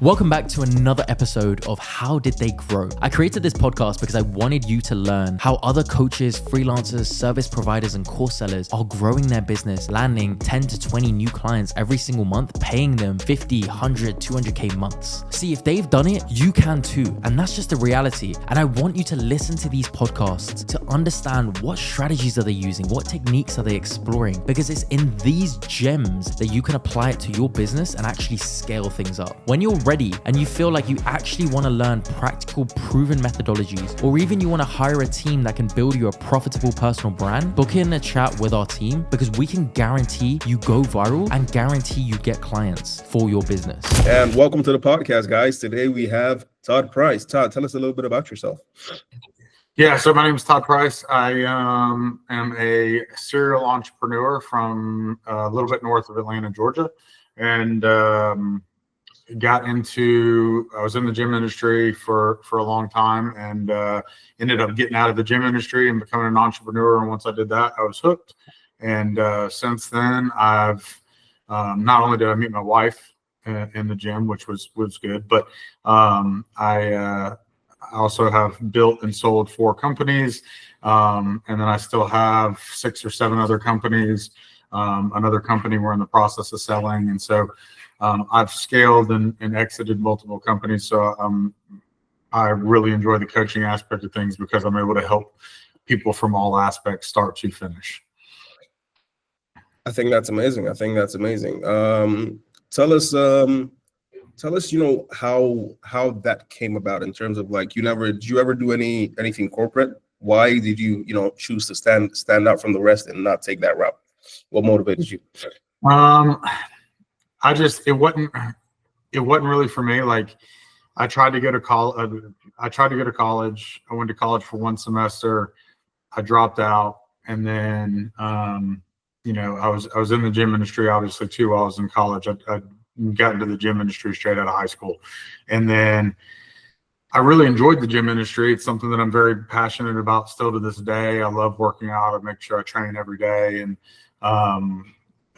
Welcome back to another episode of How Did They Grow? I created this podcast because I wanted you to learn how other coaches, freelancers, service providers, and course sellers are growing their business, landing 10 to 20 new clients every single month, paying them 50, 100, 200K months. See, if they've done it, you can too. And that's just the reality. And I want you to listen to these podcasts to understand what strategies are they using, what techniques are they exploring, because it's in these gems that you can apply it to your business and actually scale things up. When you're ready and you feel like you actually want to learn practical, proven methodologies, or even you want to hire a team that can build you a profitable personal brand, book in a chat with our team because we can guarantee you go viral and guarantee you get clients for your business. And welcome to the podcast, guys. Today we have Todd Price. Todd, tell us a little bit about yourself. Yeah, so my name is Todd Price. I am a serial entrepreneur from a little bit north of Atlanta, Georgia, and I was in the gym industry for a long time and ended up getting out of the gym industry and becoming an entrepreneur. And once I did that, I was hooked. And since then, I've not only did I meet my wife in the gym, which was good, but I also have built and sold 4 companies. And then I still have 6 or 7 other companies. Another company we're in the process of selling. And so I've scaled and exited multiple companies. So I really enjoy the coaching aspect of things because I'm able to help people from all aspects start to finish. I think that's amazing. Tell us, how that came about in terms of like, did you ever do anything corporate? Why did you, choose to stand out from the rest and not take that route? What motivated you? It wasn't really for me. Like I tried to go to college. I went to college for 1 semester. I dropped out. And then, I was in the gym industry, obviously too, while I was in college. I got into the gym industry straight out of high school. And then I really enjoyed the gym industry. It's something that I'm very passionate about still to this day. I love working out. I make sure I train every day. And,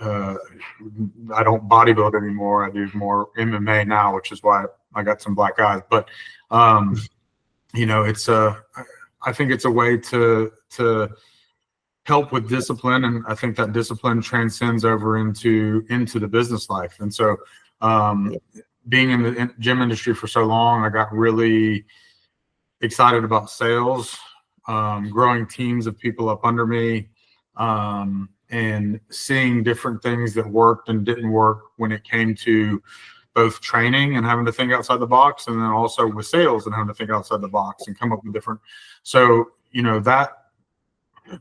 I don't bodybuild anymore. I do more MMA now, which is why I got some black eyes. But it's I think it's a way to help with discipline, and I think that discipline transcends over into the business life. And so, being in the gym industry for so long, I got really excited about sales, growing teams of people up under me. And seeing different things that worked and didn't work when it came to both training and having to think outside the box, and then also with sales and having to think outside the box and come up with different. So, that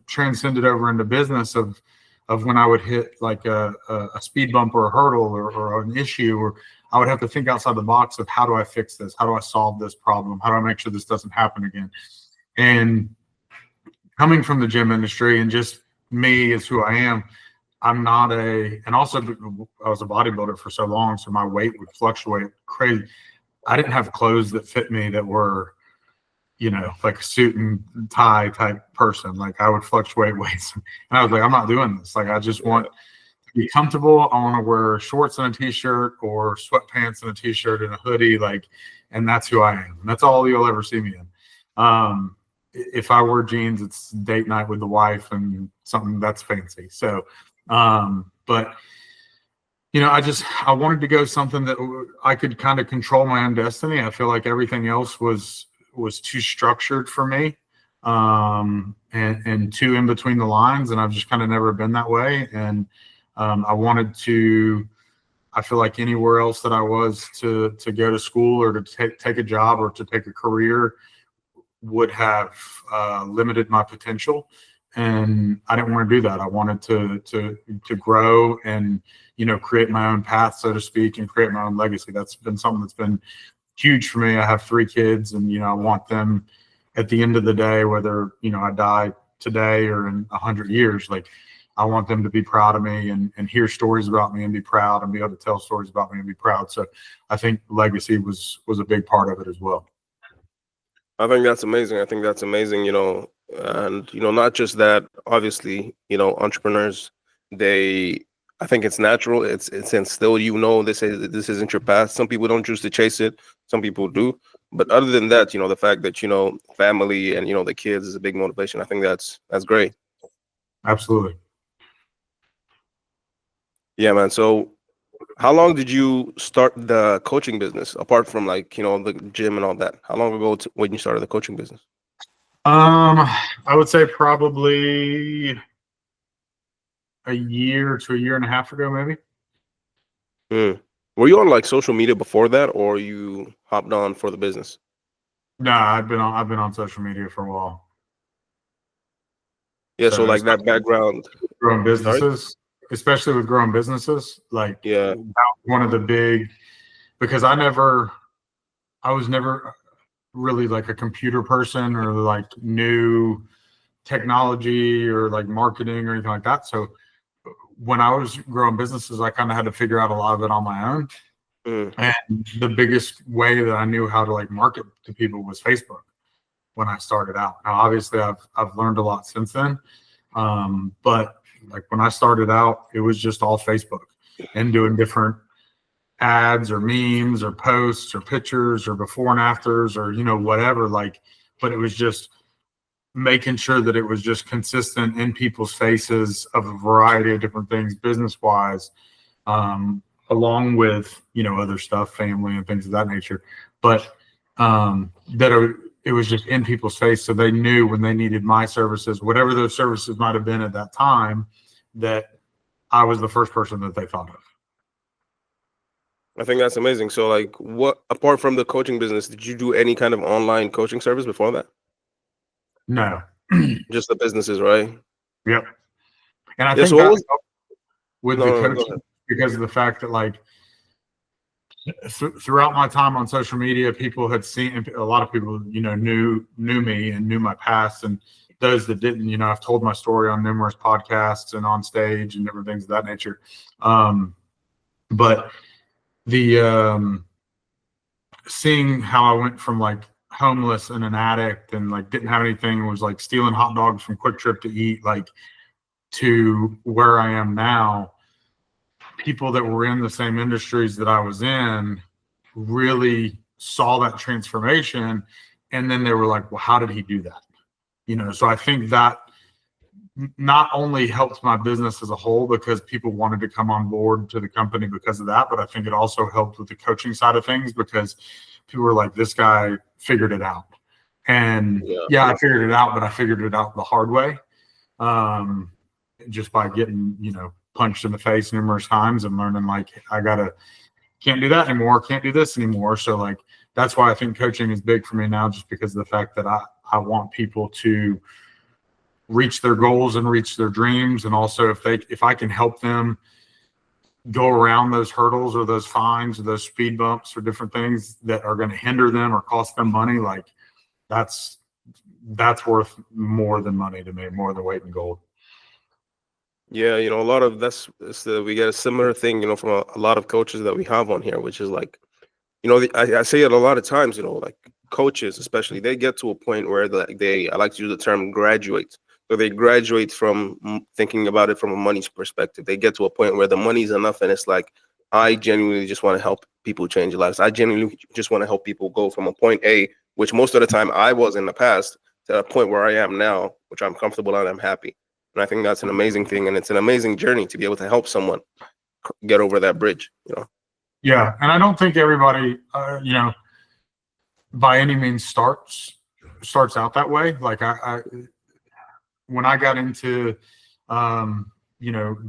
transcended over into business of when I would hit like a speed bump or a hurdle or an issue, or I would have to think outside the box of how do I fix this? How do I solve this problem? How do I make sure this doesn't happen again? And coming from the gym industry and just me is who I am. And also I was a bodybuilder for so long, so my weight would fluctuate crazy. I didn't have clothes that fit me that were, like a suit and tie type person. Like I would fluctuate weights. And I was like, I'm not doing this. Like I just want to be comfortable. I want to wear shorts and a t-shirt or sweatpants and a t-shirt and a hoodie. And that's who I am. That's all you'll ever see me in. If I wear jeans, it's date night with the wife and something that's fancy. So, but I wanted to go something that I could kind of control my own destiny. I feel like everything else was too structured for me, and too in between the lines. And I've just kind of never been that way. And, I feel like anywhere else that I was to go to school or to take a job or to take a career would have limited my potential, and I didn't want to do that. I wanted to grow and create my own path, so to speak, and create my own legacy. That's been something that's been huge for me. I have 3 kids, and I want them at the end of the day, whether I die today or in 100 years, like I want them to be proud of me and hear stories about me and be proud and be able to tell stories about me and be proud. So I think legacy was a big part of it as well. I think that's amazing. And not just that, obviously, entrepreneurs, they I think it's natural. It's instilled. This isn't your path. Some people don't choose to chase it. Some people do. But other than that, the fact that family and the kids is a big motivation. I think that's great. Absolutely. Yeah, man. So, how long did you start the coaching business apart from the gym and all that? How long ago when you started the coaching business? I would say probably a year to a year and a half ago, maybe. Were you on social media before that, or you hopped on for the business? No, I've been on social media for a while. Yeah, so that background. Growing businesses, especially with growing businesses, that was one of the big, because I was never really a computer person or new technology or marketing or anything like that. So when I was growing businesses, I kind of had to figure out a lot of it on my own. And the biggest way that I knew how to market to people was Facebook when I started out. Now, obviously, I've learned a lot since then, but when I started out, it was just all Facebook and doing different ads or memes or posts or pictures or before and afters or whatever. But it was just making sure that it was just consistent in people's faces of a variety of different things, business wise. Along with other stuff, family and things of that nature, but it was just in people's face, so they knew when they needed my services, whatever those services might have been at that time, that I was the first person that they thought of. I think that's amazing. So what, apart from the coaching business, did you do any kind of online coaching service before that? No. Just the businesses, right? Yep. And I think that with the coaching, because of the fact that throughout my time on social media, people had seen, a lot of people knew me and knew my past, and those that didn't, I've told my story on numerous podcasts and on stage and different things of that nature. But the seeing how I went from homeless and an addict and didn't have anything, was stealing hot dogs from Quick Trip to eat, to where I am now, people that were in the same industries that I was in really saw that transformation. And then they were like, well, how did he do that? So I think that not only helped my business as a whole because people wanted to come on board to the company because of that, but I think it also helped with the coaching side of things because people were like, this guy figured it out. And I figured it out, but I figured it out the hard way. Just by getting, punched in the face numerous times and learning can't do that anymore, can't do this anymore. So that's why I think coaching is big for me now, just because of the fact that I want people to reach their goals and reach their dreams. And also if I can help them go around those hurdles or those fines or those speed bumps or different things that are going to hinder them or cost them money, that's worth more than money to me, more than weight in gold. Yeah, a lot of we get a similar thing, from a lot of coaches that we have on here, which is I say it a lot of times, coaches, especially, they get to a point where I like to use the term graduate. So they graduate from thinking about it from a money perspective. They get to a point where the money's enough, and it's I genuinely just want to help people change lives. I genuinely just want to help people go from a point A, which most of the time I was in the past, to a point where I am now, which I'm comfortable and I'm happy. And I think that's an amazing thing, and it's an amazing journey to be able to help someone get over that bridge. Yeah, and I don't think everybody, by any means starts out that way. I when I got into,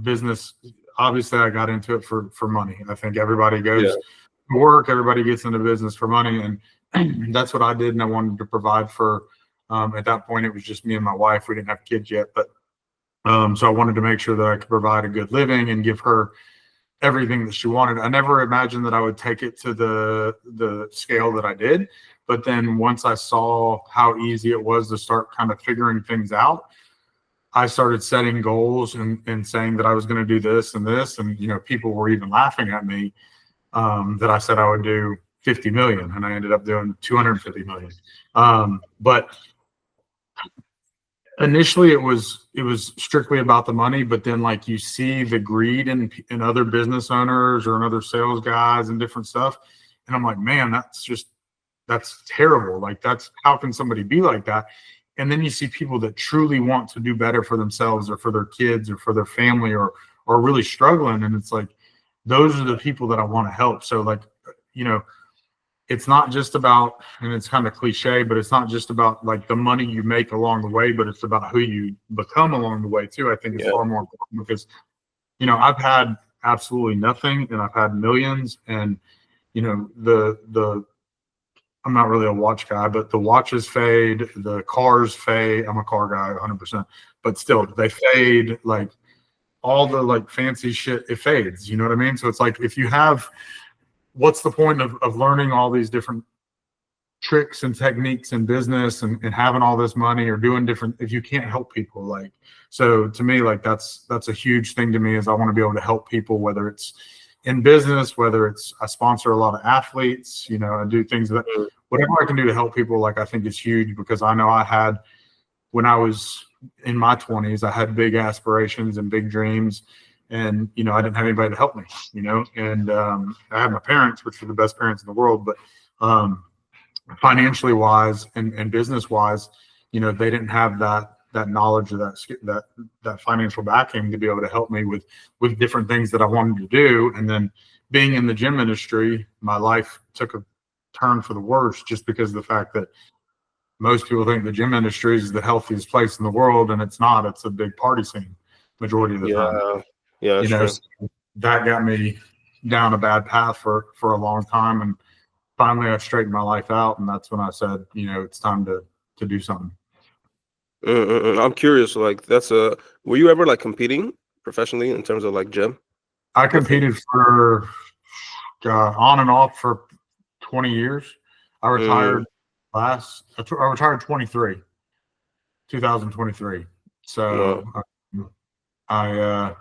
business, obviously I got into it for money. I think everybody goes to work, everybody gets into business for money, and that's what I did. And I wanted to provide for. At that point, it was just me and my wife. We didn't have kids yet, but. So I wanted to make sure that I could provide a good living and give her everything that she wanted. I never imagined that I would take it to the scale that I did. But then once I saw how easy it was to start kind of figuring things out, I started setting goals and saying that I was going to do this and this. And, people were even laughing at me that I said I would do 50 million, and I ended up doing 250 million. But Initially it was strictly about the money, but then like you see the greed in other business owners or in other sales guys and different stuff, and I'm like, man, that's terrible. Like, that's, how can somebody be like that? And then you see people that truly want to do better for themselves or for their kids or for their family, or really struggling, and it's like, those are the people that I want to help. So like, you know, it's not just about, and it's kind of cliche, but it's not just about like the money you make along the way, but it's about who you become along the way too. I think it's far more important, because, you know, I've had absolutely nothing and I've had millions, and, you know, the I'm not really a watch guy, but the watches fade, the cars fade. I'm a car guy 100%, but still they fade. Like, all the like fancy shit, it fades. You know what I mean? So it's like, if you have, what's the point of learning all these different tricks and techniques in business, and having all this money or doing different, if you can't help people? Like, so to me, like, that's a huge thing to me, is I want to be able to help people, whether it's in business, whether it's, I sponsor a lot of athletes, you know, I do things that, whatever I can do to help people, like, I think it's huge, because I know I had, when I was in my 20s, I had big aspirations and big dreams, and, you know, I didn't have anybody to help me, you know, and I had my parents, which were the best parents in the world, but financially wise and business wise, you know, they didn't have that knowledge, or that financial backing to be able to help me with different things that I wanted to do. And then being in the gym industry, my life took a turn for the worse, just because of the fact that most people think the gym industry is the healthiest place in the world, and it's not. It's a big party scene majority of the time. Yeah, you know, so that got me down a bad path for a long time, and finally I straightened my life out, and that's when I said, you know, it's time to do something. I'm curious, like, were you ever like competing professionally in terms of like gym? I competed for on and off for 20 years. I retired I retired 2023. So I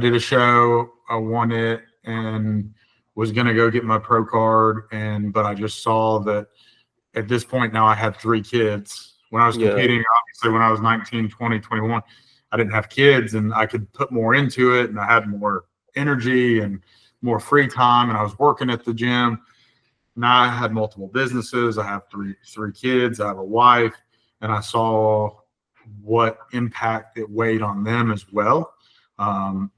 did a show, I won it, and was gonna go get my pro card, but I just saw that at this point now I had 3 kids. When I was competing, obviously when I was 19, 20, 21, I didn't have kids, and I could put more into it, and I had more energy and more free time, and I was working at the gym. Now I had multiple businesses. I have three kids. I have a wife, and I saw what impact it weighed on them as well.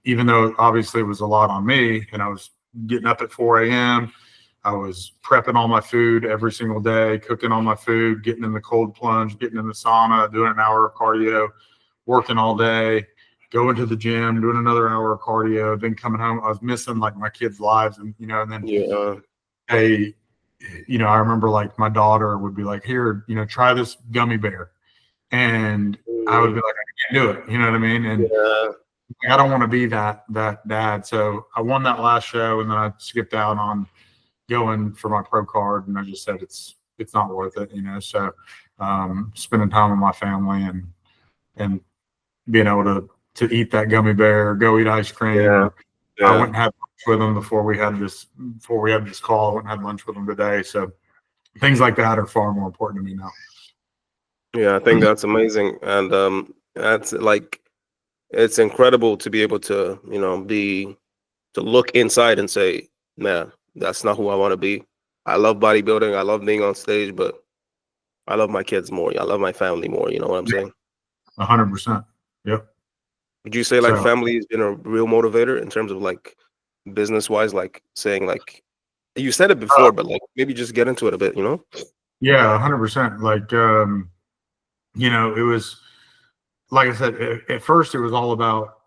Even though obviously it was a lot on me, and I was getting up at 4 a.m. I was prepping all my food every single day, cooking all my food, getting in the cold plunge, getting in the sauna, doing an hour of cardio, working all day, going to the gym, doing another hour of cardio, then coming home. I was missing like my kids' lives, and, you know, and then you know, I remember like my daughter would be like, here, you know, try this gummy bear. And I would be like, I can't do it. You know what I mean? And I don't want to be that dad. So I won that last show, and then I skipped out on going for my pro card, and I just said it's not worth it, you know. So spending time with my family and being able to eat that gummy bear, go eat ice cream. I went and had lunch with them before we had this call. I went and had lunch with them today. So things like that are far more important to me now. Yeah, I think that's amazing, and that's like, it's incredible to be able to, you know, to look inside and say, man, that's not who I want to be. I love bodybuilding. I love being on stage, but I love my kids more. I love my family more. You know what I'm saying? 100%. Yep. Would you say like family has been a real motivator in terms of like business wise, like saying like, you said it before, but like maybe just get into it a bit, you know? Yeah, 100%. Like, you know, it was, like I said, at first it was all about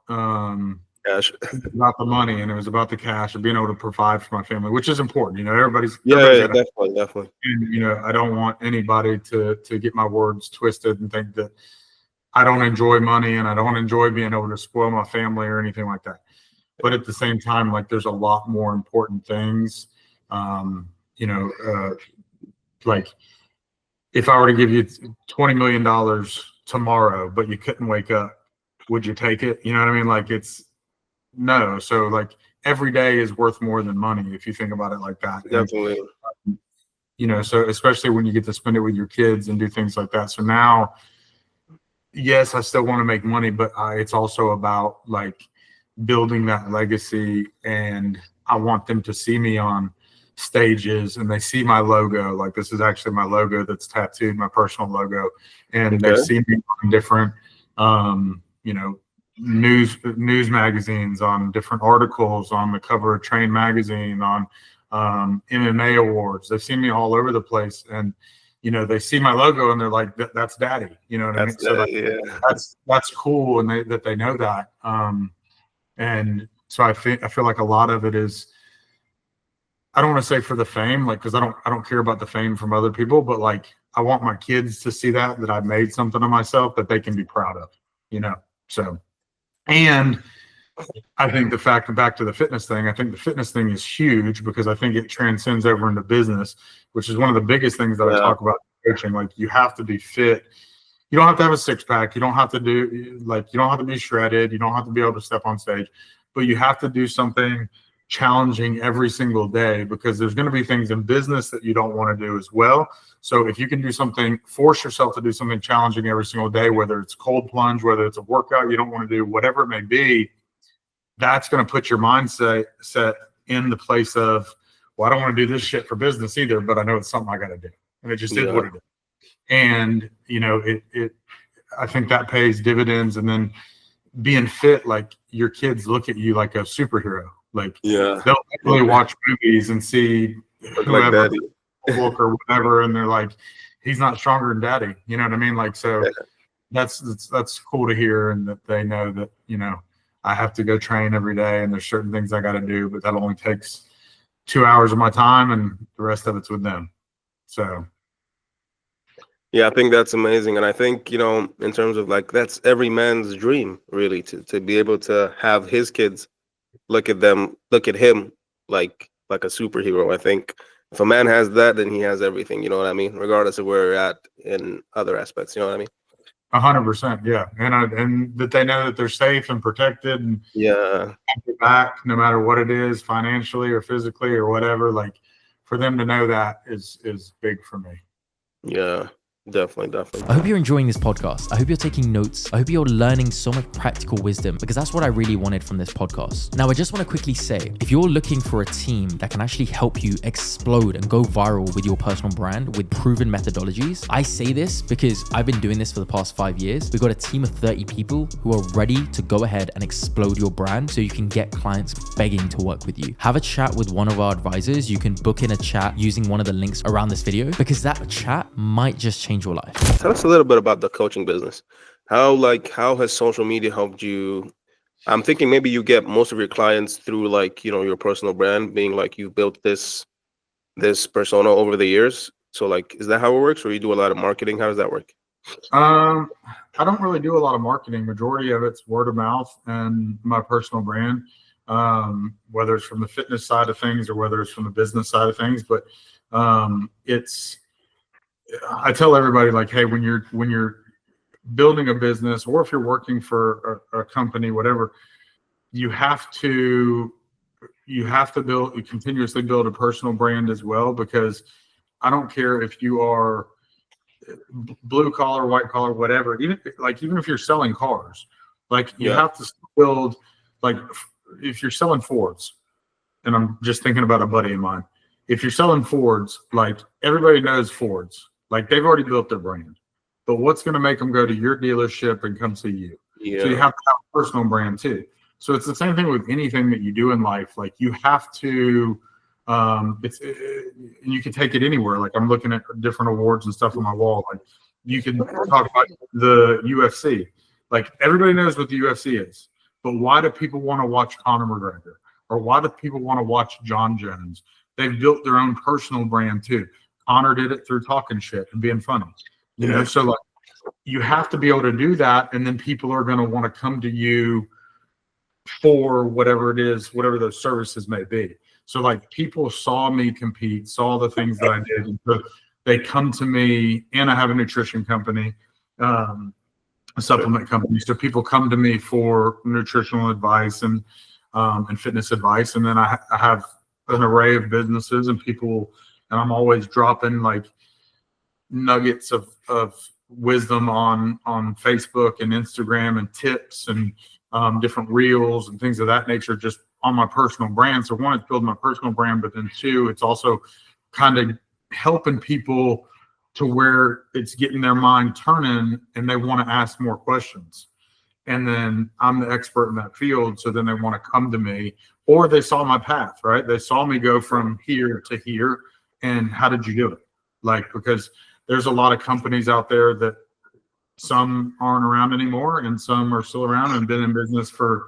cash, about the money, and it was about the cash and being able to provide for my family, which is important. You know, everybody's definitely. And, you know, I don't want anybody to get my words twisted and think that I don't enjoy money and I don't enjoy being able to spoil my family or anything like that. But at the same time, like, there's a lot more important things. You know, like, if I were to give you $20 million tomorrow, but you couldn't wake up, would you take it? You know what I mean? Like, it's no. So like, every day is worth more than money if you think about it like that. Definitely. And, you know, so especially when you get to spend it with your kids and do things like that. So now, yes, I still want to make money, but it's also about like building that legacy, and I want them to see me on stages and they see my logo. Like this is actually my logo that's tattooed, my personal logo, and they see me on different, you know, news magazines, on different articles, on the cover of Train magazine, on MMA awards. They've seen me all over the place, and you know, they see my logo and they're like, "That's Daddy." You know what I mean? So that's cool, and they know that. And so I feel like a lot of it is, I don't want to say for the fame, like, because I don't care about the fame from other people, but like I want my kids to see that I've made something of myself that they can be proud of, you know. So, and I think the fact, back to the fitness thing, I think the fitness thing is huge because I think it transcends over into business, which is one of the biggest things that I talk about in coaching. Like you have to be fit. You don't have to have a six pack. You don't have to you don't have to be shredded. You don't have to be able to step on stage, but you have to do something challenging every single day, because there's going to be things in business that you don't want to do as well. So if you can do something, force yourself to do something challenging every single day, whether it's cold plunge, whether it's a workout you don't want to do, whatever it may be, that's going to put your mindset in the place of, well, I don't want to do this shit for business either, but I know it's something I got to do. And it just is what it is. And, you know, I think that pays dividends. And then being fit, like your kids look at you like a superhero. Like they'll actually watch movies and see whoever, book or whatever, and they're like, he's not stronger than Daddy. You know what I mean? Like, so that's cool to hear, and that they know that, you know, I have to go train every day, and there's certain things I got to do, but that only takes 2 hours of my time, and the rest of it's with them. So. Yeah, I think that's amazing. And I think, you know, in terms of like, that's every man's dream, really, to be able to have his kids look at him like a superhero. I think if a man has that, then he has everything, you know what I mean? Regardless of where we're at in other aspects, you know what I mean? 100%, yeah. And that they know that they're safe and protected, and back no matter what it is, financially or physically or whatever. Like, for them to know that is big for me. Yeah. Definitely. I hope you're enjoying this podcast. I hope you're taking notes. I hope you're learning so much practical wisdom, because that's what I really wanted from this podcast. Now, I just want to quickly say, if you're looking for a team that can actually help you explode and go viral with your personal brand with proven methodologies, I say this because I've been doing this for the past 5 years. We've got a team of 30 people who are ready to go ahead and explode your brand so you can get clients begging to work with you. Have a chat with one of our advisors. You can book in a chat using one of the links around this video, because that chat might just change your life. Tell us a little bit about the coaching business. How has social media helped you? I'm thinking maybe you get most of your clients through, like, you know, your personal brand, being like you built this persona over the years. So like, is that how it works, or you do a lot of marketing? How does that work? I don't really do a lot of marketing. Majority of it's word of mouth and my personal brand, whether it's from the fitness side of things or whether it's from the business side of things. But I tell everybody, like, hey, when you're building a business, or if you're working for a company, whatever, you have to continuously build a personal brand as well, because I don't care if you are blue collar, white collar, whatever, even if you're selling cars, like you have to build, like if you're selling Fords, and I'm just thinking about a buddy of mine, if you're selling Fords, like everybody knows Fords. Like they've already built their brand, but what's going to make them go to your dealership and come see you? Yeah. So you have to have a personal brand too. So it's the same thing with anything that you do in life. Like you have to, you can take it anywhere. Like I'm looking at different awards and stuff on my wall. Like you can talk about the UFC. Like everybody knows what the UFC is, but why do people want to watch Conor McGregor? Or why do people want to watch John Jones? They've built their own personal brand too. Conor did it through talking shit and being funny, you know? So like you have to be able to do that. And then people are going to want to come to you for whatever it is, whatever those services may be. So like people saw me compete, saw the things that I did. And so they come to me, and I have a nutrition company, a supplement company. So people come to me for nutritional advice and fitness advice. And then I have an array of businesses and people, and I'm always dropping like nuggets of wisdom on Facebook and Instagram and tips and different reels and things of that nature, just on my personal brand. So one, it's building my personal brand, but then two, it's also kind of helping people to where it's getting their mind turning and they want to ask more questions. And then I'm the expert in that field. So then they want to come to me, or they saw my path, right? They saw me go from here to here. And how did you do it? Like, because there's a lot of companies out there that some aren't around anymore and some are still around and been in business for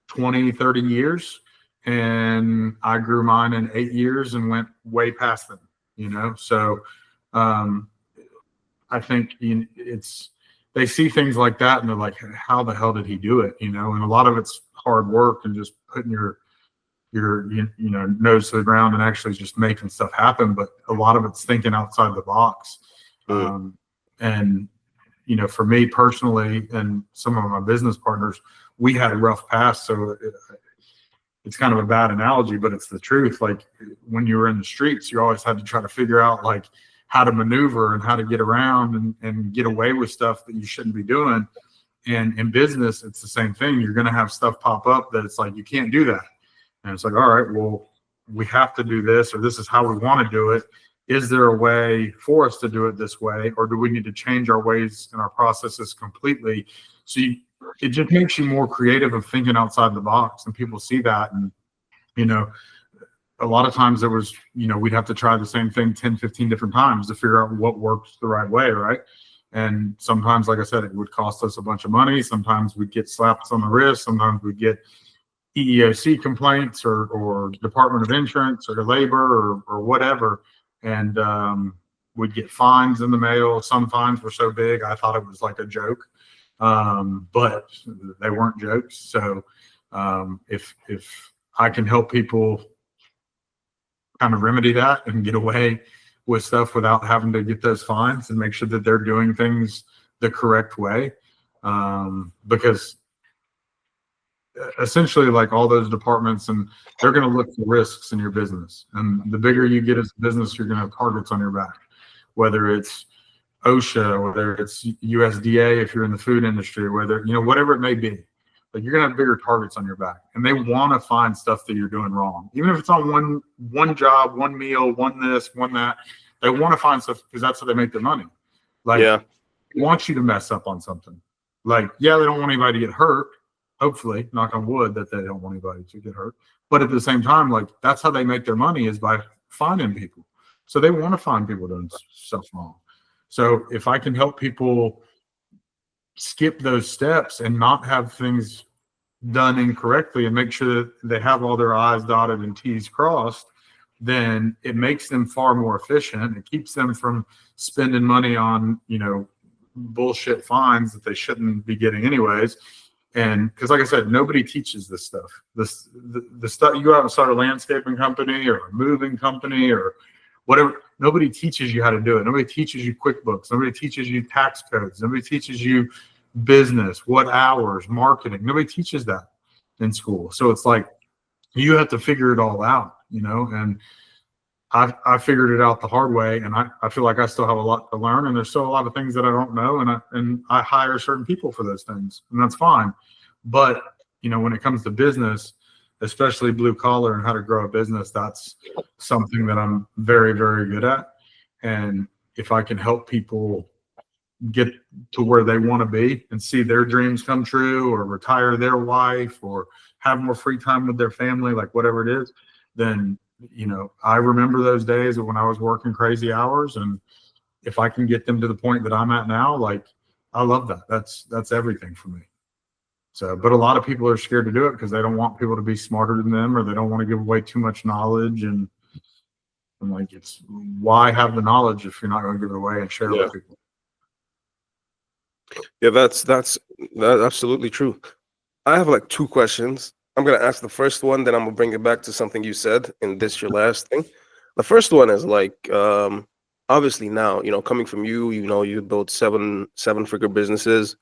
20, 30 years. And I grew mine in 8 years and went way past them, you know? So I think they see things like that and they're like, how the hell did he do it? You know, and a lot of it's hard work and just putting your nose to the ground and actually just making stuff happen. But a lot of it's thinking outside the box. And, you know, for me personally and some of my business partners, we had a rough past. So it's kind of a bad analogy, but it's the truth. Like when you were in the streets, you always had to try to figure out like how to maneuver and how to get around and get away with stuff that you shouldn't be doing. And in business, it's the same thing. You're going to have stuff pop up that it's like, you can't do that. And it's like, all right, well, we have to do this, or this is how we want to do it. Is there a way for us to do it this way? Or do we need to change our ways and our processes completely? So it just makes you more creative of thinking outside the box, and people see that. And, you know, a lot of times there was, you know, we'd have to try the same thing 10, 15 different times to figure out what works the right way, right? And sometimes, like I said, it would cost us a bunch of money. Sometimes we'd get slaps on the wrist. Sometimes we'd get EEOC complaints or Department of Insurance or labor or whatever. And we'd get fines in the mail. Some fines were so big, I thought it was like a joke. But they weren't jokes. So if I can help people kind of remedy that and get away with stuff without having to get those fines and make sure that they're doing things the correct way, because essentially, like all those departments, and they're going to look for risks in your business. And the bigger you get as a business, you're going to have targets on your back, whether it's OSHA, whether it's USDA, if you're in the food industry, whether, you know, whatever it may be. Like you're going to have bigger targets on your back, and they want to find stuff that you're doing wrong. Even if it's on one job, one meal, one this, one that, they want to find stuff because that's how they make their money. Like, Yeah. they want you to mess up on something. Like, yeah, they don't want anybody to get hurt. Hopefully, knock on wood, that they don't want anybody to get hurt. But at the same time, like that's how they make their money, is by finding people. So they want to find people doing stuff wrong. So if I can help people skip those steps and not have things done incorrectly and make sure that they have all their I's dotted and T's crossed, then it makes them far more efficient. It keeps them from spending money on, you know, bullshit fines that they shouldn't be getting anyways. And because, like I said, nobody teaches this stuff. The stuff, you go out and start a landscaping company or a moving company or whatever, nobody teaches you how to do it. Nobody teaches you QuickBooks. Nobody teaches you tax codes. Nobody teaches you business, what hours, marketing. Nobody teaches that in school. So it's like you have to figure it all out, you know. And I figured it out the hard way, and I feel like I still have a lot to learn, and there's still a lot of things that I don't know, and I hire certain people for those things, and that's fine. But, you know, when it comes to business, especially blue collar and how to grow a business, that's something that I'm very, very good at. And if I can help people get to where they want to be and see their dreams come true, or retire their wife, or have more free time with their family, like whatever it is, then, you know, I remember those days when I was working crazy hours. And if I can get them to the point that I'm at now, like, I love that. That's everything for me. So, but a lot of people are scared to do it because they don't want people to be smarter than them, or they don't want to give away too much knowledge. And I'm like, it's why have the knowledge if you're not going to give it away and share it with people? Yeah, that's absolutely true. I have like two questions. I'm gonna ask the first one, then I'm gonna bring it back to something you said, and this your last thing. The first one is like, obviously now, you know, coming from you, you know, you built seven-figure businesses.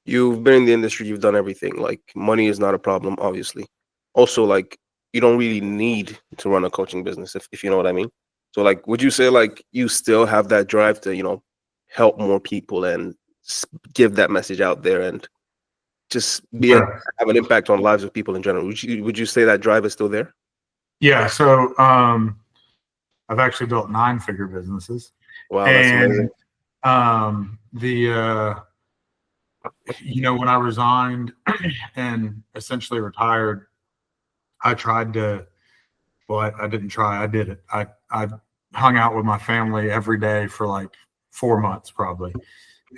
You've been in the industry, you've done everything. Like, money is not a problem, obviously. Also, like, you don't really need to run a coaching business, if you know what I mean. So, like, would you say like you still have that drive to, you know, help more people and give that message out there and just have an impact on lives of people in general. Would you say that drive is still there? Yeah. So I've actually built 9-figure businesses. Wow, that's amazing. When I resigned and essentially retired, I tried to, well, I didn't try, I did it. I hung out with my family every day for like 4 months probably.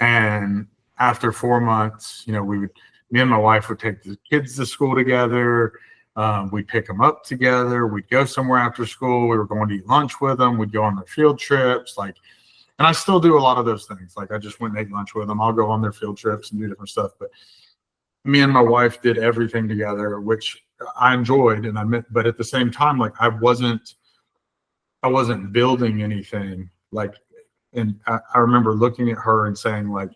And after 4 months, me and my wife would take the kids to school together. We'd pick them up together. We'd go somewhere after school. We were going to eat lunch with them. We'd go on their field trips. And I still do a lot of those things. Like I just went and ate lunch with them. I'll go on their field trips and do different stuff. But me and my wife did everything together, which I enjoyed. But at the same time, like I wasn't building anything. And I remember looking at her and saying, like,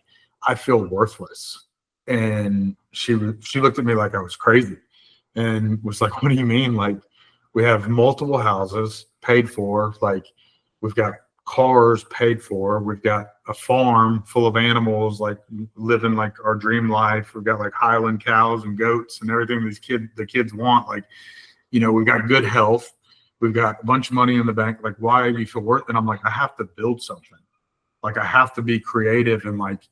I feel worthless. And she looked at me like I was crazy and was like, what do you mean? Like, we have multiple houses paid for. Like, we've got cars paid for. We've got a farm full of animals, like living like our dream life. We've got like Highland cows and goats and everything the kids want. Like, we've got good health. We've got a bunch of money in the bank. Like, why do you feel worth? And I'm like, I have to build something. Like, I have to be creative and like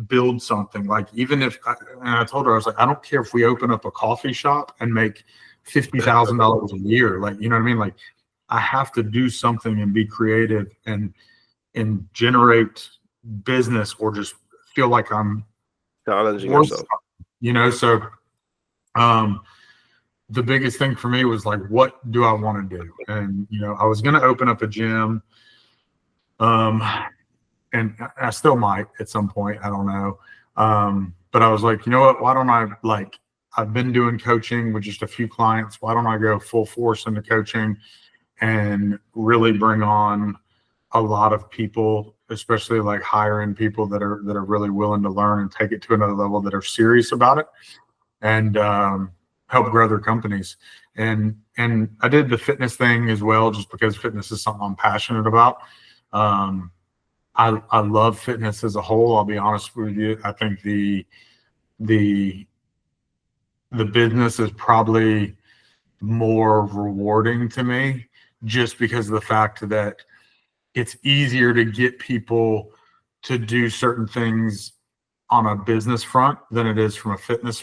build something. Like, even if, and I told her, I was like, I don't care if we open up a coffee shop and make $50,000 a year. Like, you know what I mean? Like, I have to do something and be creative and generate business, or just feel like I'm challenging yourself. So the biggest thing for me was like, what do I want to do? And I was going to open up a gym, and I still might at some point. I don't know. But I was like, you know what? Why don't I, like, I've been doing coaching with just a few clients. Why don't I go full force into coaching and really bring on a lot of people, especially like higher end people that are really willing to learn and take it to another level, that are serious about it, and help grow their companies. And I did the fitness thing as well, just because fitness is something I'm passionate about. I love fitness as a whole. I'll be honest with you. I think the business is probably more rewarding to me, just because of the fact that it's easier to get people to do certain things on a business front than it is from a fitness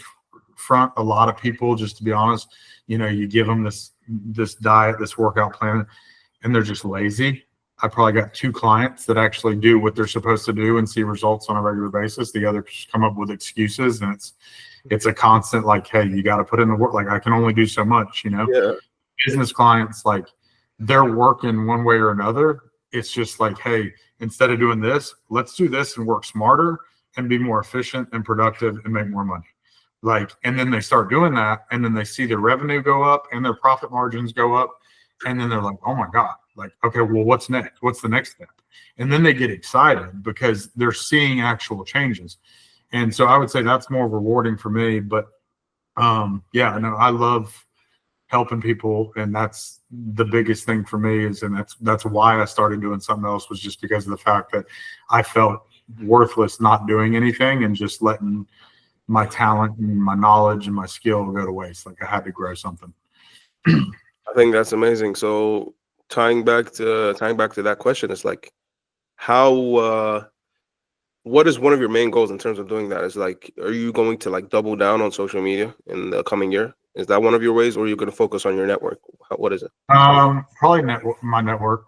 front. A lot of people, just to be honest, you give them this diet, this workout plan, and they're just lazy. I probably got 2 clients that actually do what they're supposed to do and see results on a regular basis. The others come up with excuses, and it's a constant, like, hey, you got to put in the work. Like, I can only do so much, Yeah. Business clients, like, they're working one way or another. It's just like, hey, instead of doing this, let's do this and work smarter and be more efficient and productive and make more money. Like, and then they start doing that, and then they see their revenue go up and their profit margins go up. And then they're like, oh my God, like, okay, well, what's next? What's the next step? And then they get excited because they're seeing actual changes. And so I would say that's more rewarding for me. But I love helping people, and that's the biggest thing for me and that's why I started doing something else, was just because of the fact that I felt worthless not doing anything and just letting my talent and my knowledge and my skill go to waste. Like, I had to grow something. I think that's amazing. So tying back to that question, it's like, how what is one of your main goals in terms of doing that? Is like, are you going to like double down on social media in the coming year? Is that one of your ways, or are you going to focus on your network? What is it? Probably my network.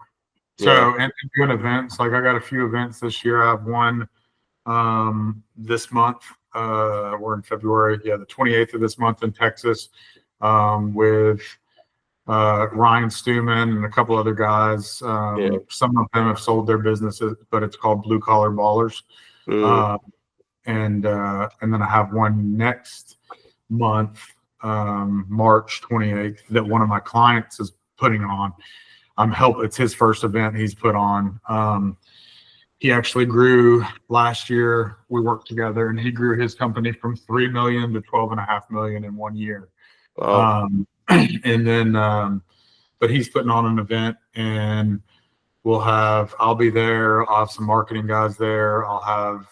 So, Yeah. and doing events, like I got a few events this year. I have one this month. We're in February. Yeah, the 28th of this month in Texas, with Ryan Stewman and a couple other guys. Some of them have sold their businesses, but it's called Blue Collar Ballers. And then I have one next month, March 28th, that one of my clients is putting on. It's his first event he's put on. He actually grew last year. We worked together, and he grew his company from 3 million to 12.5 million in 1 year. Wow. And then, but he's putting on an event, and I'll be there. I'll have some marketing guys there. I'll have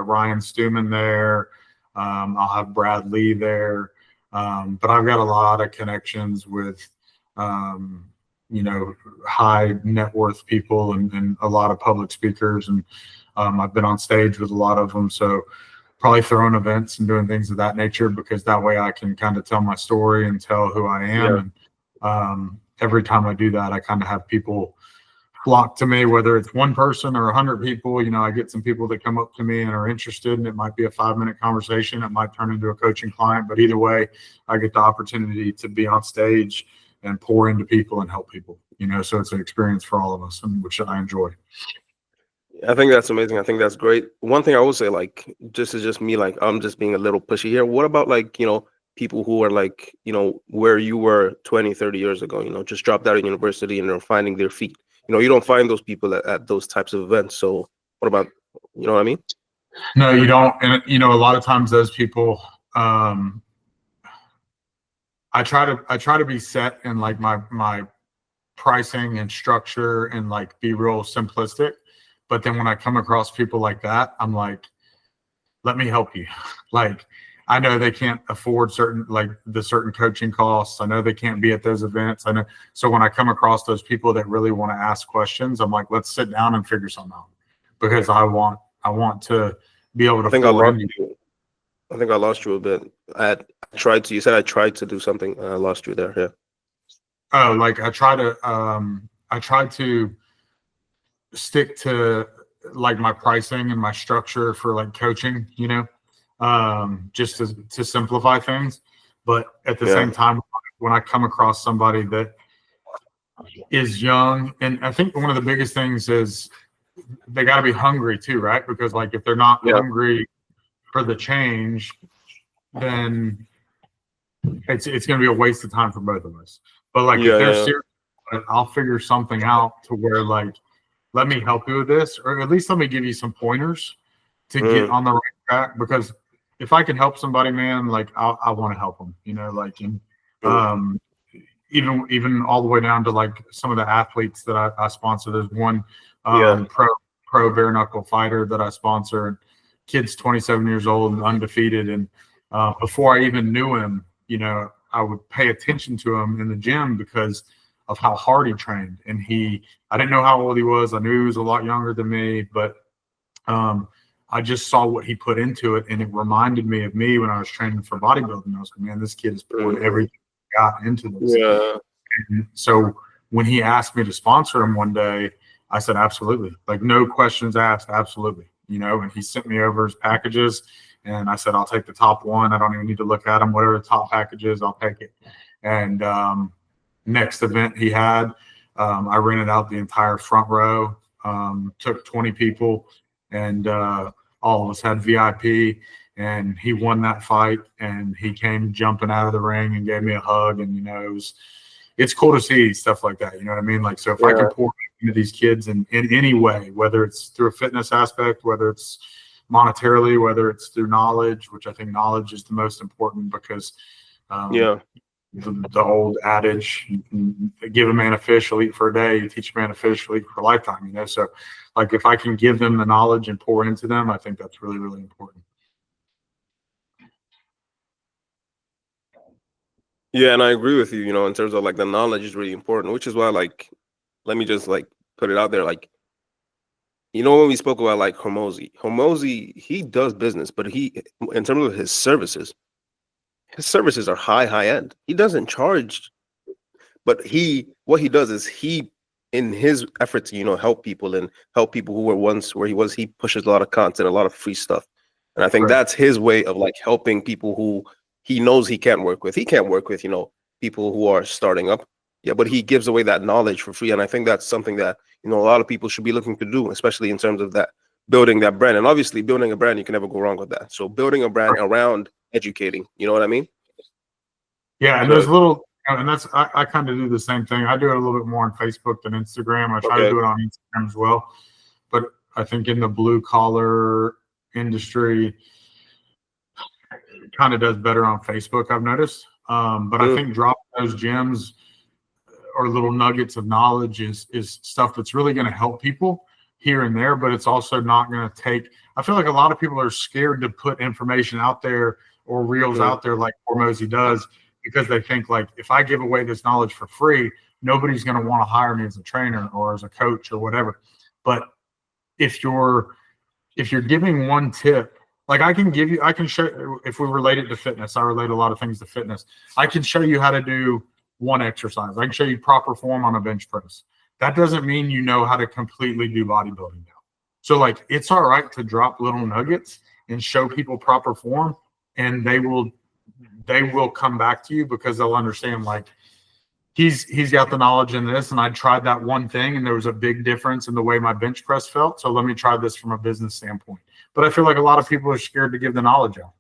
Ryan Stuman there. I'll have Brad Lee there. But I've got a lot of connections with, high net worth people and a lot of public speakers. And I've been on stage with a lot of them. So probably throwing events and doing things of that nature, because that way I can kind of tell my story and tell who I am. And every time I do that, I kind of have people flock to me, whether it's one person or 100 people. I get some people that come up to me and are interested, and it might be a 5-minute conversation. It might turn into a coaching client, but either way, I get the opportunity to be on stage and pour into people and help people, so it's an experience for all of us, and which I enjoy. I think that's amazing. I think that's great. One thing I will say, like, just is just me, like, I'm just being a little pushy here. What about, like, people who are like, where you were 20, 30 years ago, just dropped out of university and are finding their feet? You don't find those people at those types of events. So what about, you know what I mean? No, you don't. And, a lot of times those people, I try to be set in like my pricing and structure and like be real simplistic. But then when I come across people like that, I'm like, let me help you. Like, I know they can't afford certain coaching costs. I know they can't be at those events. I know. So when I come across those people that really want to ask questions, I'm like, let's sit down and figure something out, because I want to be able to. I think I lost you a bit. You said I tried to do something. I lost you there. Yeah. Oh, like I try to stick to like my pricing and my structure for like coaching, just to simplify things. But at the same time, when I come across somebody that is young, and I think one of the biggest things is they got to be hungry too, right? Because like if they're not hungry for the change, then it's going to be a waste of time for both of us. But like if they're serious, I'll figure something out to where like, let me help you with this, or at least let me give you some pointers to get on the right track. Because if I can help somebody, man, like I want to help them, and even all the way down to like some of the athletes that I sponsor. There's one pro bare knuckle fighter that I sponsor, and kid's 27 years old and undefeated. And before I even knew him, I would pay attention to him in the gym because of how hard he trained. And I didn't know how old he was. I knew he was a lot younger than me, but I just saw what he put into it, and it reminded me of me when I was training for bodybuilding. I was like, man, this kid is pouring everything he got into this. Yeah. And so when he asked me to sponsor him one day, I said, absolutely. Like, no questions asked, absolutely. And he sent me over his packages, and I said, I'll take the top one. I don't even need to look at them. Whatever the top package is, I'll take it. And next event he had, I rented out the entire front row, took 20 people, and all of us had VIP, and he won that fight, and he came jumping out of the ring and gave me a hug. And, it's cool to see stuff like that. You know what I mean? Like, so if I can pour into these kids in any way, whether it's through a fitness aspect, whether it's monetarily, whether it's through knowledge, which I think knowledge is the most important, because the old adage, give a man a fish, he'll eat for a day. You teach a man a fish, he'll eat for a lifetime. So like if I can give them the knowledge and pour into them, I think that's really, really important. Yeah, and I agree with you, in terms of like the knowledge is really important, which is why, like, let me just like put it out there. Like, when we spoke about like Hormozy, he does business, but in terms of his services are high end. He doesn't charge, but what he does is in his effort to, help people and help people who were once where he pushes a lot of content, a lot of free stuff. And I think that's his way of like helping people who he knows he can't work with. He can't work with, people who are starting up. Yeah, but he gives away that knowledge for free. And I think that's something that, a lot of people should be looking to do, especially in terms of that, building that brand. And obviously building a brand, you can never go wrong with that. So building a brand around educating, you know what I mean? Yeah, and there's and that's, I kind of do the same thing. I do it a little bit more on Facebook than Instagram. I try to do it on Instagram as well. But I think in the blue collar industry, it kind of does better on Facebook, I've noticed. But I think dropping those gems or little nuggets of knowledge is stuff that's really going to help people here and there, but it's also not going to take. I feel like a lot of people are scared to put information out there or reels out there like Hormozy does, because they think like, if I give away this knowledge for free, nobody's going to want to hire me as a trainer or as a coach or whatever. But if you're giving one tip, like I can show, if we relate it to fitness, I relate a lot of things to fitness. I can show you how to do one exercise. I can show you proper form on a bench press. That doesn't mean you know how to completely do bodybuilding now. So like, it's all right to drop little nuggets and show people proper form, and they will come back to you because they'll understand like, he's got the knowledge in this, and I tried that one thing and there was a big difference in the way my bench press felt. So let me try this from a business standpoint. But I feel like a lot of people are scared to give the knowledge out.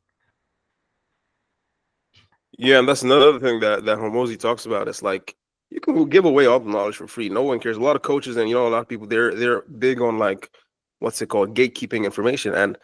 Yeah, and that's another thing that Hormozy talks about. It's like, you can give away all the knowledge for free. No one cares. A lot of coaches and, a lot of people, they're big on like, what's it called? Gatekeeping information. And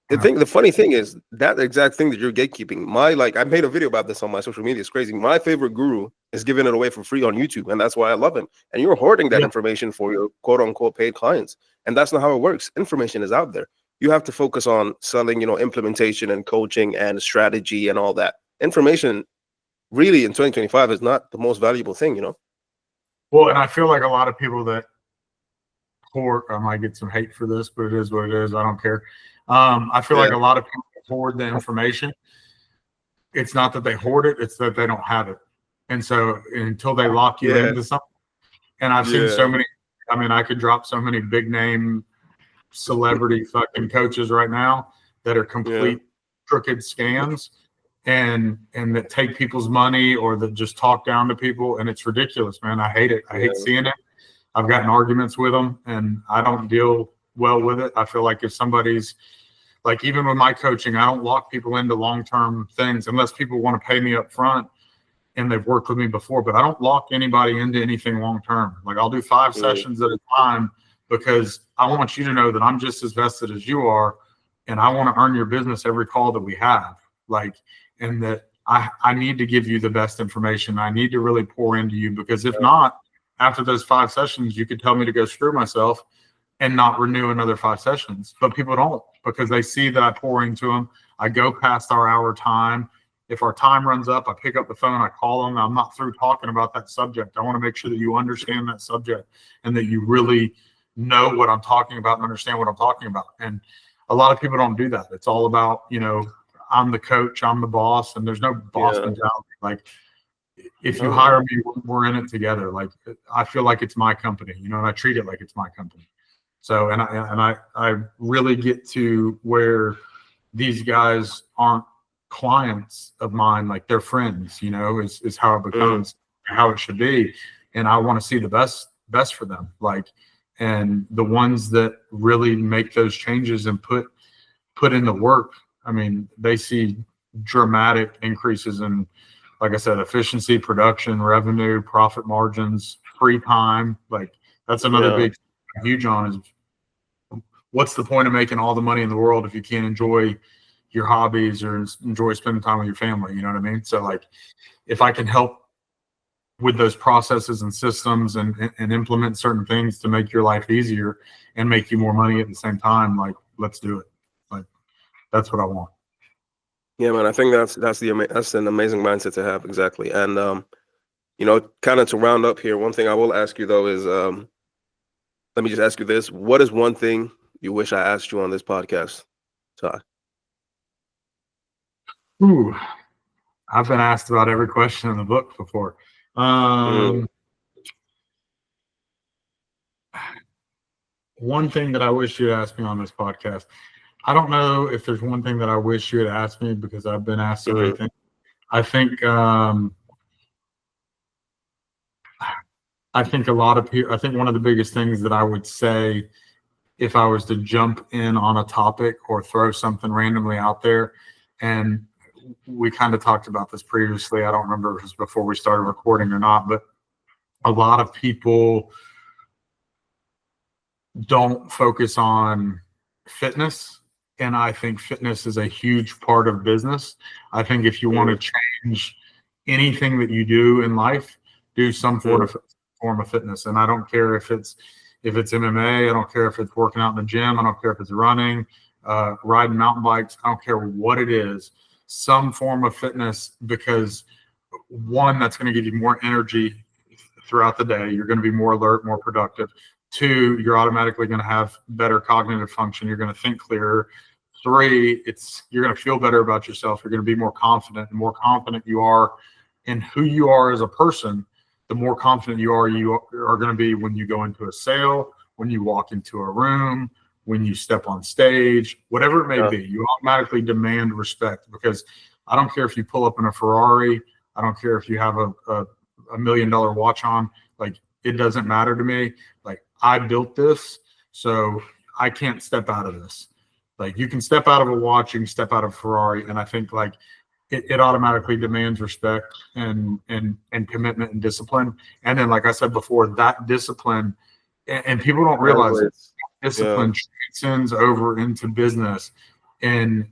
the funny thing is that exact thing that you're gatekeeping. I made a video about this on my social media. It's crazy. My favorite guru is giving it away for free on YouTube. And that's why I love him. And you're hoarding that information for your quote unquote paid clients. And that's not how it works. Information is out there. You have to focus on selling, implementation and coaching and strategy and all that. Information really in 2025 is not the most valuable thing, Well, and I feel like a lot of people that hoard, I might get some hate for this, but it is what it is. I don't care. I feel like a lot of people hoard the information. It's not that they hoard it, it's that they don't have it. And so until they lock you into something, and I've seen so many, I could drop so many big name celebrity fucking coaches right now that are complete crooked scams and that take people's money or that just talk down to people. And it's ridiculous, man. I hate it. I hate seeing it. I've gotten arguments with them and I don't deal well with it. I feel like if somebody's like, even with my coaching, I don't lock people into long-term things unless people want to pay me up front and they've worked with me before, but I don't lock anybody into anything long-term. Like I'll do 5 sessions at a time because I want you to know that I'm just as vested as you are. And I want to earn your business every call that we have. Like, and that I need to give you the best information. I need to really pour into you, because if not, after those 5 sessions, you could tell me to go screw myself and not renew another 5 sessions. But people don't, because they see that I pour into them. I go past our hour time. If our time runs up, I pick up the phone, I call them. I'm not through talking about that subject. I want to make sure that you understand that subject and that you really know what I'm talking about and understand what I'm talking about. And a lot of people don't do that. It's all about, I'm the coach, I'm the boss, and there's no boss mentality. Like, if you hire me, we're in it together. Like, I feel like it's my company, and I treat it like it's my company. So, and I really get to where these guys aren't clients of mine, like they're friends, is how it becomes, how it should be. And I want to see the best for them. Like, and the ones that really make those changes and put in the work, they see dramatic increases in, like I said, efficiency, production, revenue, profit margins, free time. Like, that's another big huge on is, what's the point of making all the money in the world if you can't enjoy your hobbies or enjoy spending time with your family? You know what I mean? So like, if I can help with those processes and systems and implement certain things to make your life easier and make you more money at the same time, like, let's do it. Like, that's what I want. Yeah, man, I think that's an amazing mindset to have. Exactly. And, kind of to round up here, one thing I will ask you though is, let me just ask you this. What is one thing you wish I asked you on this podcast, Ty? Ooh, I've been asked about every question in the book before. One thing that I wish you'd asked me on this podcast. I don't know if there's one thing that I wish you had asked me, because I've been asked so many things. I think a lot of people, I think one of the biggest things that I would say if I was to jump in on a topic or throw something randomly out there, and we kind of talked about this previously, I don't remember if it was before we started recording or not, but a lot of people don't focus on fitness. And I think fitness is a huge part of business. I think if you want to change anything that you do in life, do some form of fitness. And I don't care if it's MMA, I don't care if it's working out in the gym, I don't care if it's running, riding mountain bikes, I don't care what it is, some form of fitness, because one, that's going to give you more energy throughout the day. You're going to be more alert, more productive. Two, you're automatically going to have better cognitive function. You're going to think clearer. Three, you're going to feel better about yourself. You're going to be more confident. The more confident you are in who you are as a person, the more confident you are going to be when you go into a sale, when you walk into a room, when you step on stage, whatever it may be. You automatically demand respect, because I don't care if you pull up in a Ferrari. I don't care if you have a $1 million watch on. Like, it doesn't matter to me. Like, I built this, so I can't step out of this. Like, you can step out of a watch, you can step out of a Ferrari, and I think like it automatically demands respect and commitment and discipline. And then, like I said before, that discipline, and people don't realize it, discipline transcends over into business, and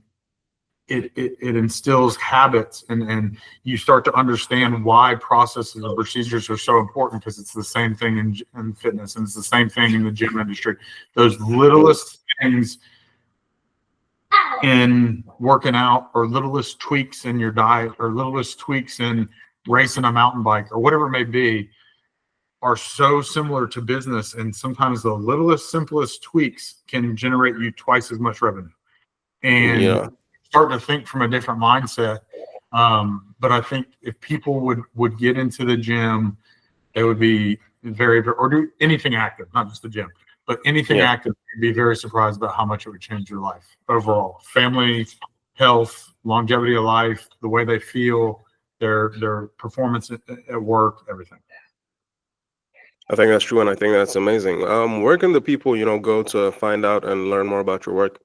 it instills habits, and you start to understand why processes and procedures are so important, because it's the same thing in fitness, and it's the same thing in the gym industry. Those littlest things in working out, or littlest tweaks in your diet, or littlest tweaks in racing a mountain bike, or whatever it may be, are so similar to business. And sometimes the littlest, simplest tweaks can generate you twice as much revenue. And starting to think from a different mindset. But I think if people would get into the gym, they would be or do anything active, not just the gym, but anything active, you'd be very surprised about how much it would change your life overall. Family, health, longevity of life, the way they feel, their performance at work, everything. I think that's true, and I think that's amazing. Where can the people, go to find out and learn more about your work?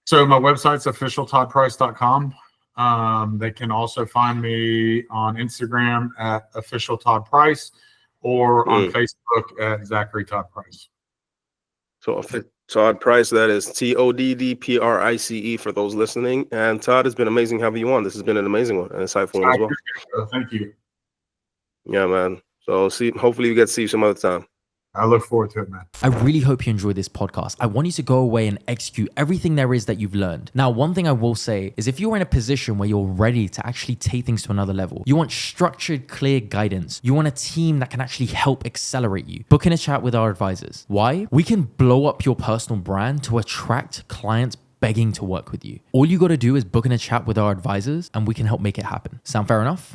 So my website's officialtoddprice.com. They can also find me on Instagram at officialtoddprice, or on Facebook at Zachary Todd Price. So Todd Price, that is TODDPRICE for those listening. And Todd, it's been amazing having you on. This has been an amazing one, and insightful one as well. Thank you. Yeah, man. So hopefully we get to see you some other time. I look forward to it, man. I really hope you enjoyed this podcast. I want you to go away and execute everything there is that you've learned. Now, one thing I will say is, if you're in a position where you're ready to actually take things to another level, you want structured, clear guidance, you want a team that can actually help accelerate you, book in a chat with our advisors. Why? We can blow up your personal brand to attract clients begging to work with you. All you got to do is book in a chat with our advisors, and we can help make it happen. Sound fair enough?